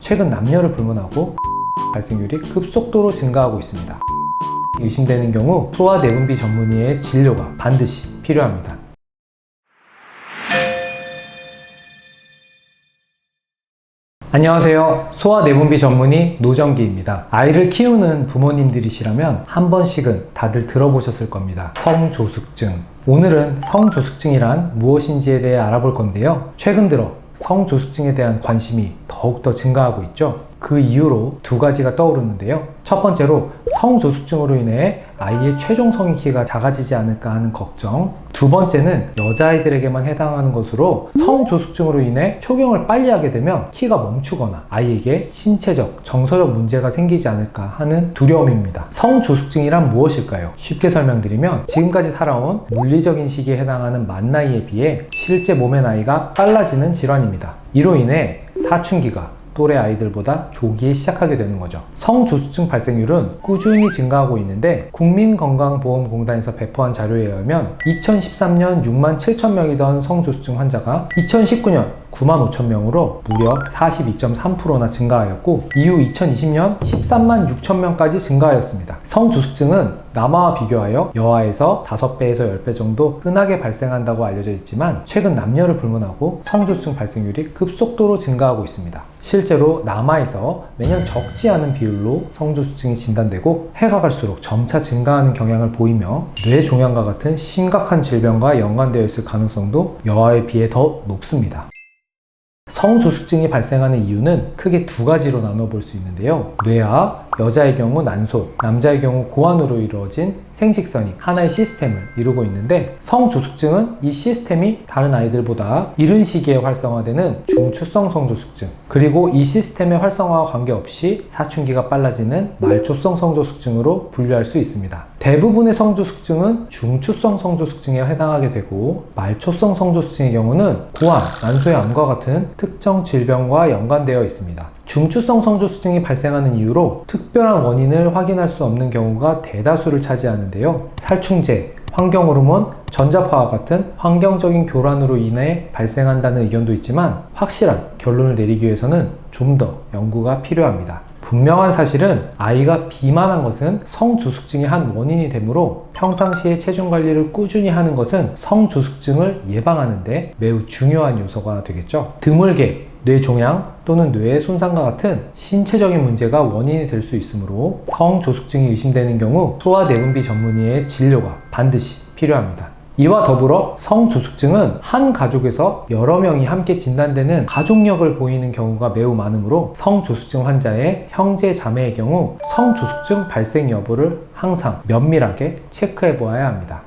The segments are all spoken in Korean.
최근 남녀를 불문하고 발생률이 급속도로 증가하고 있습니다. 의심되는 경우 소아내분비 전문의의 진료가 반드시 필요합니다. 안녕하세요. 소아내분비 전문의 노정기입니다. 아이를 키우는 부모님들이시라면 한 번씩은 다들 들어보셨을 겁니다. 성조숙증. 오늘은 성조숙증이란 무엇인지에 대해 알아볼 건데요. 최근 들어 성조숙증에 대한 관심이 더욱더 증가하고 있죠. 그 이유로 두 가지가 떠오르는데요. 첫 번째로 성조숙증으로 인해 아이의 최종 성인 키가 작아지지 않을까 하는 걱정. 두 번째는 여자아이들에게만 해당하는 것으로 성조숙증으로 인해 초경을 빨리 하게 되면 키가 멈추거나 아이에게 신체적, 정서적 문제가 생기지 않을까 하는 두려움입니다. 성조숙증이란 무엇일까요? 쉽게 설명드리면 지금까지 살아온 물리적인 시기에 해당하는 만 나이에 비해 실제 몸의 나이가 빨라지는 질환입니다. 이로 인해 사춘기가 또래 아이들보다 조기에 시작하게 되는 거죠. 성조숙증 발생률은 꾸준히 증가하고 있는데 국민건강보험공단에서 배포한 자료에 의하면 2013년 6만 7천 명이던 성조숙증 환자가 2019년 9만 5천 명으로 무려 42.3%나 증가하였고 이후 2020년 13만 6천 명까지 증가하였습니다. 성조숙증은 남아와 비교하여 여아에서 5배에서 10배 정도 흔하게 발생한다고 알려져 있지만 최근 남녀를 불문하고 성조숙증 발생률이 급속도로 증가하고 있습니다. 실제로 남아에서 매년 적지 않은 비율로 성조숙증이 진단되고 해가 갈수록 점차 증가하는 경향을 보이며 뇌종양과 같은 심각한 질병과 연관되어 있을 가능성도 여아에 비해 더 높습니다. 성조숙증이 발생하는 이유는 크게 두 가지로 나눠볼 수 있는데요. 뇌하, 여자의 경우 난소, 남자의 경우 고환으로 이루어진 생식선이 하나의 시스템을 이루고 있는데 성조숙증은 이 시스템이 다른 아이들보다 이른 시기에 활성화되는 중추성 성조숙증, 그리고 이 시스템의 활성화와 관계없이 사춘기가 빨라지는 말초성 성조숙증으로 분류할 수 있습니다. 대부분의 성조숙증은 중추성 성조숙증에 해당하게 되고 말초성 성조숙증의 경우는 고환, 난소의 암과 같은 특정 질병과 연관되어 있습니다. 중추성 성조숙증이 발생하는 이유로 특별한 원인을 확인할 수 없는 경우가 대다수를 차지하는데요. 살충제, 환경호르몬, 전자파와 같은 환경적인 교란으로 인해 발생한다는 의견도 있지만 확실한 결론을 내리기 위해서는 좀 더 연구가 필요합니다. 분명한 사실은 아이가 비만한 것은 성조숙증의 한 원인이 되므로 평상시에 체중 관리를 꾸준히 하는 것은 성조숙증을 예방하는 데 매우 중요한 요소가 되겠죠. 드물게 뇌종양 또는 뇌의 손상과 같은 신체적인 문제가 원인이 될 수 있으므로 성조숙증이 의심되는 경우 소아내분비 전문의의 진료가 반드시 필요합니다. 이와 더불어 성조숙증은 한 가족에서 여러 명이 함께 진단되는 가족력을 보이는 경우가 매우 많으므로 성조숙증 환자의 형제, 자매의 경우 성조숙증 발생 여부를 항상 면밀하게 체크해 보아야 합니다.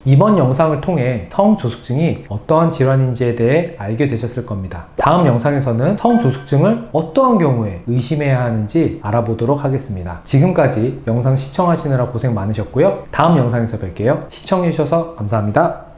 이번 영상을 통해 성조숙증이 어떠한 질환인지에 대해 알게 되셨을 겁니다. 다음 영상에서는 성조숙증을 어떠한 경우에 의심해야 하는지 알아보도록 하겠습니다. 지금까지 영상 시청하시느라 고생 많으셨고요. 다음 영상에서 뵐게요. 시청해주셔서 감사합니다.